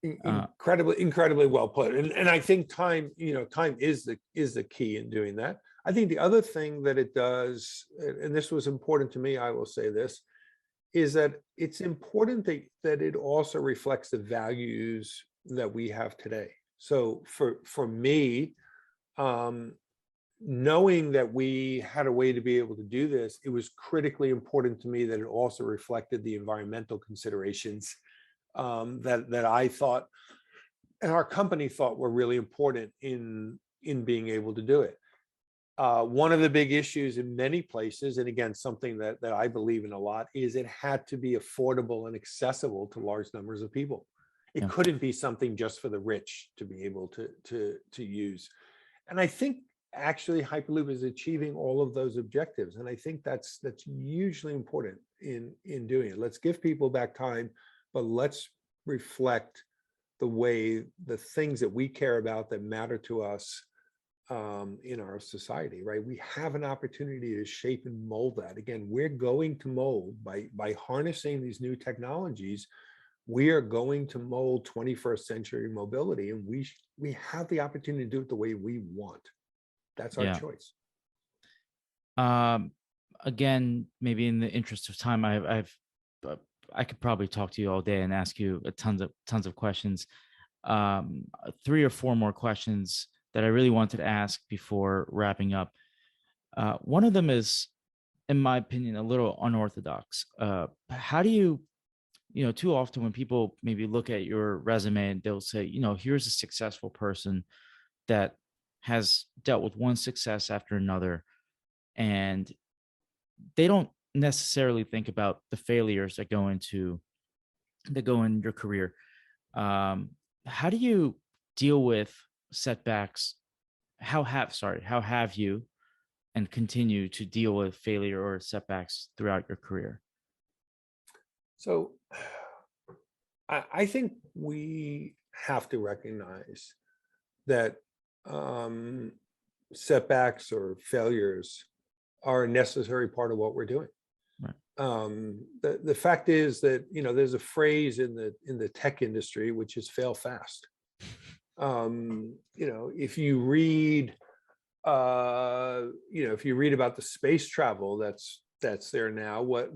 Incredibly well put. And I think time is the key in doing that. I think the other thing that it does, and this was important to me, I will say this, is that it's important that it also reflects the values that we have today. So for me, knowing that we had a way to be able to do this, it was critically important to me that it also reflected the environmental considerations that I thought and our company thought were really important in being able to do it. One of the big issues in many places, and again, something that I believe in a lot, is it had to be affordable and accessible to large numbers of people. It Yeah. couldn't be something just for the rich to be able to use. And I think actually Hyperloop is achieving all of those objectives. And I think that's hugely important in doing it. Let's give people back time, but let's reflect the things that we care about that matter to us in our society, right? We have an opportunity to shape and mold that. Again, we're going to mold by harnessing these new technologies. We are going to mold 21st century mobility, and we have the opportunity to do it the way we want. That's our Yeah. choice. Again, maybe in the interest of time, I could probably talk to you all day and ask you tons of questions. 3 or 4 more questions that I really wanted to ask before wrapping up. One of them is, in my opinion, a little unorthodox. How do you, too often when people maybe look at your resume and they'll say, here's a successful person that has dealt with one success after another, and they don't necessarily think about the failures that go in your career. How do you deal with setbacks? How have you and continue to deal with failure or setbacks throughout your career? So I think we have to recognize that setbacks or failures are a necessary part of what we're doing. Right. The fact is that there's a phrase in the tech industry which is fail fast. If you read if you read about the space travel that's there now, what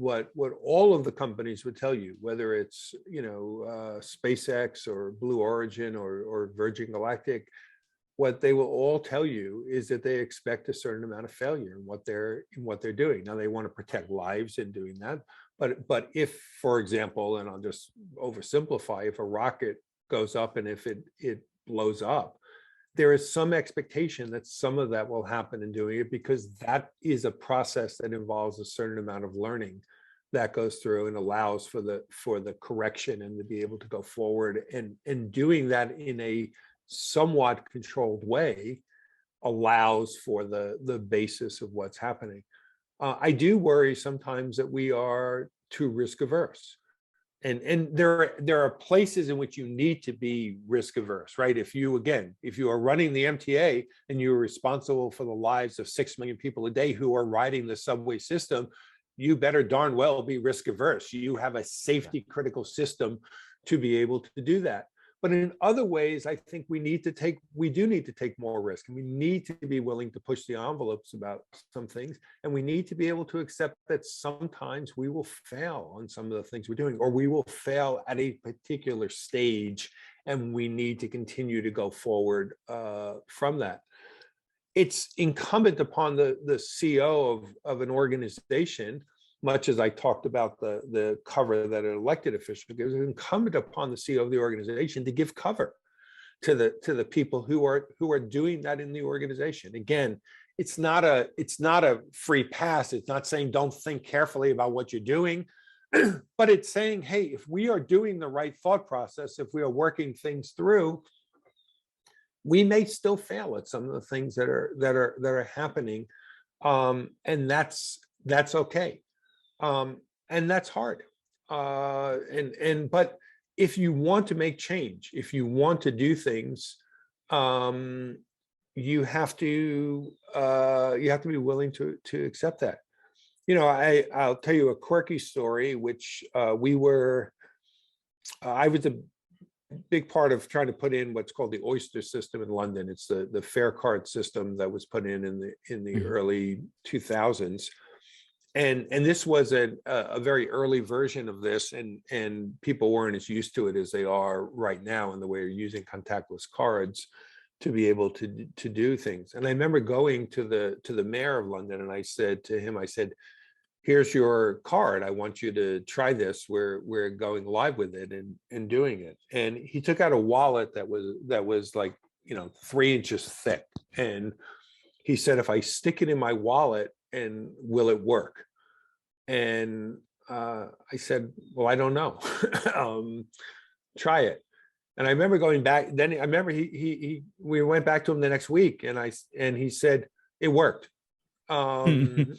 all of the companies would tell you, whether it's SpaceX or Blue Origin or Virgin Galactic, what they will all tell you is that they expect a certain amount of failure in what they're doing. Now they want to protect lives in doing that, but if, for example, and I'll just oversimplify, if a rocket goes up and if it blows up, there is some expectation that some of that will happen in doing it, because that is a process that involves a certain amount of learning that goes through and allows for the correction and to be able to go forward, and doing that in a somewhat controlled way allows for the basis of what's happening. I do worry sometimes that we are too risk averse. And there are places in which you need to be risk averse, right? If you are running the MTA and you're responsible for the lives of 6 million people a day who are riding the subway system, you better darn well be risk averse. You have a safety critical system to be able to do that. But in other ways, I think we do need to take more risk, and we need to be willing to push the envelopes about some things. And we need to be able to accept that sometimes we will fail on some of the things we're doing, or we will fail at a particular stage, and we need to continue to go forward from that. It's incumbent upon the CEO of an organization, much as I talked about the cover that an elected official gives, it's incumbent upon the CEO of the organization to give cover to the people who are doing that in the organization. Again, it's not a free pass. It's not saying don't think carefully about what you're doing, but it's saying, hey, if we are doing the right thought process, if we are working things through, we may still fail at some of the things that are happening, and that's okay, and that's hard. But if you want to make change, if you want to do things, you have to be willing to accept that. I'll tell you a quirky story, which I was a big part of trying to put in what's called the Oyster system in London. It's the fare card system that was put in the early 2000s. And this was a very early version of this, and people weren't as used to it as they are right now in the way you're using contactless cards to be able to do things. And I remember going to the mayor of London, and I said to him, here's your card. I want you to try this. We're going live with it and doing it. And he took out a wallet that was like 3 inches thick, and he said, if I stick it in my wallet, and will it work? And I said, well, I don't know. Try it. And I remember going back. Then I remember we went back to him the next week, and he said it worked. In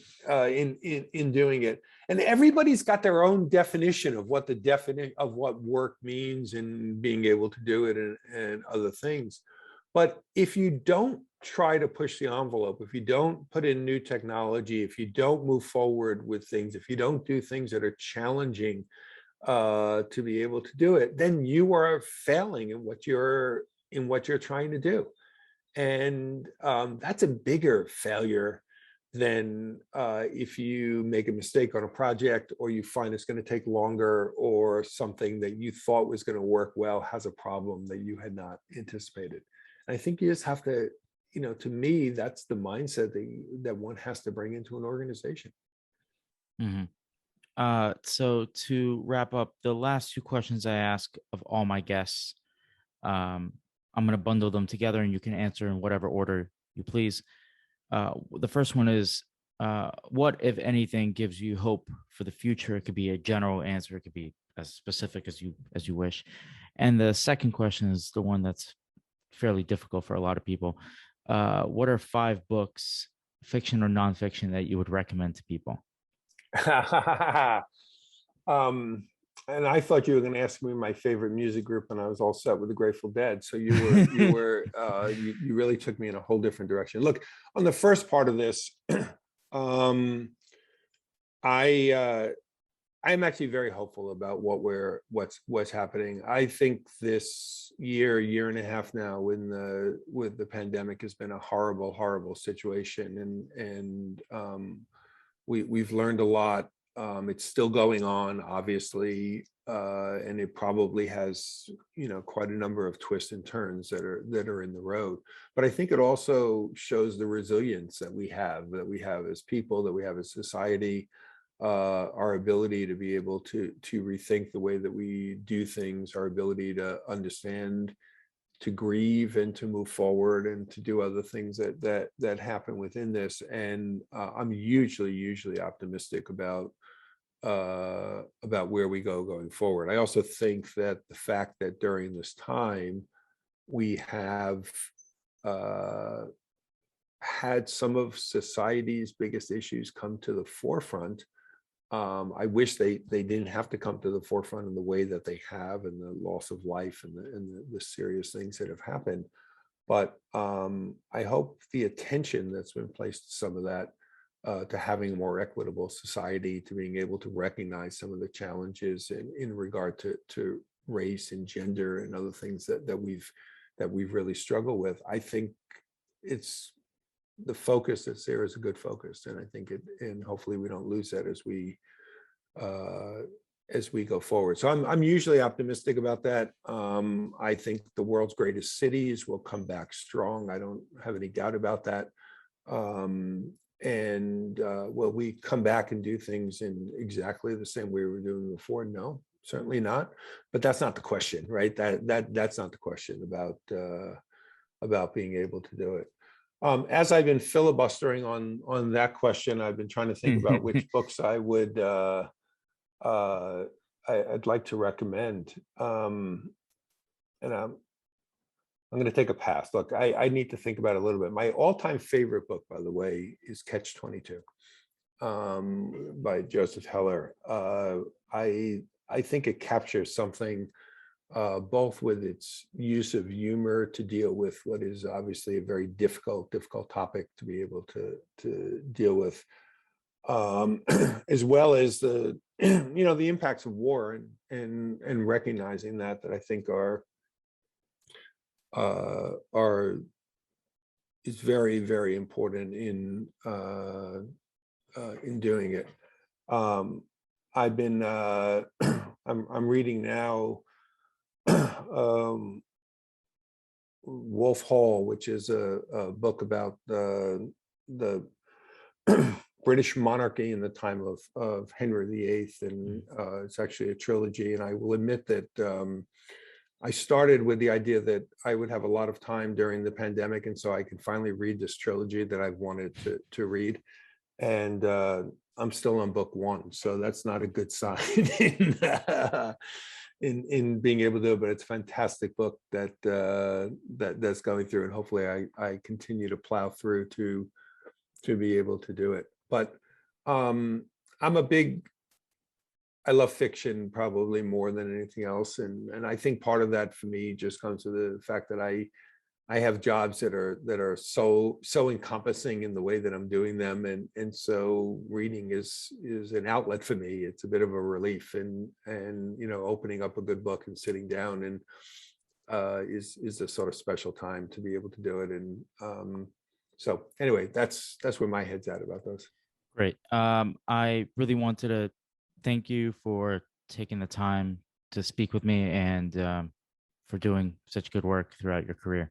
doing it, and everybody's got their own definition of what work means and being able to do it and other things. But if you don't try to push the envelope, if you don't put in new technology, if you don't move forward with things, if you don't do things that are challenging to be able to do it, then you are failing in what you're trying to do. And that's a bigger failure than if you make a mistake on a project, or you find it's going to take longer, or something that you thought was going to work well has a problem that you had not anticipated. And I think you just have to, to me, that's the mindset that one has to bring into an organization. Mhm. So to wrap up, the last two questions I ask of all my guests, I'm going to bundle them together, and you can answer in whatever order you please. The first one is, what, if anything, gives you hope for the future? It could be a general answer. It could be as specific as you wish. And the second question is the one that's fairly difficult for a lot of people. What are 5 books, fiction or nonfiction, that you would recommend to people? And I thought you were going to ask me my favorite music group, and I was all set with the Grateful Dead. So you really took me in a whole different direction. Look, on the first part of this, I'm actually very hopeful about what's happening. I think this year and a half now with the pandemic has been a horrible situation, and we've learned a lot. It's still going on, obviously, and it probably has, quite a number of twists and turns that are in the road. But I think it also shows the resilience that we have as people, that we have as society, our ability to be able to rethink the way that we do things, our ability to understand, to grieve, and to move forward, and to do other things that happen within this. And I'm usually optimistic about where we go going forward. I also think that the fact that during this time we have had some of society's biggest issues come to the forefront. I wish they didn't have to come to the forefront in the way that they have, and the loss of life, and the serious things that have happened. But I hope the attention that's been placed to some of that, to having a more equitable society, to being able to recognize some of the challenges in regard to race and gender and other things that we've really struggled with. I think it's the focus that's there is a good focus, and I think and hopefully we don't lose that as we go forward. So I'm usually optimistic about that. I think the world's greatest cities will come back strong. I don't have any doubt about that. Will we come back and do things in exactly the same way we were doing before? No, certainly not. But that's not the question, right? That's not the question about being able to do it. As I've been filibustering on that question, I've been trying to think about which books I'd like to recommend. And I'm going to take a pass. Look, I need to think about it a little bit. My all-time favorite book, by the way, is Catch-22 by Joseph Heller. I think it captures something, both with its use of humor to deal with what is obviously a very difficult topic to be able to deal with, as well as the the impacts of war and recognizing that I think is very, very important in doing it. I've been I'm reading now Wolf Hall, which is a book about the British monarchy in the time of Henry VIII, and it's actually a trilogy. And I will admit that I started with the idea that I would have a lot of time during the pandemic, and so I could finally read this trilogy that I've wanted to read. And I'm still on book one, so that's not a good sign in being able to do it. But it's a fantastic book that's going through, and hopefully I continue to plow through to be able to do it. But I love fiction probably more than anything else, and I think part of that for me just comes to the fact that I have jobs that are so encompassing in the way that I'm doing them, and so reading is an outlet for me. It's a bit of a relief, and opening up a good book and sitting down and is a sort of special time to be able to do it. And so anyway, that's where my head's at about those. Great. I really wanted to thank you for taking the time to speak with me, and for doing such good work throughout your career.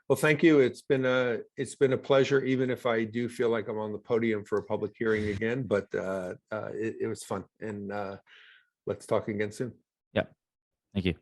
Well, thank you. It's been a pleasure, even if I do feel like I'm on the podium for a public hearing again. But it was fun, and let's talk again soon. Yep. Thank you.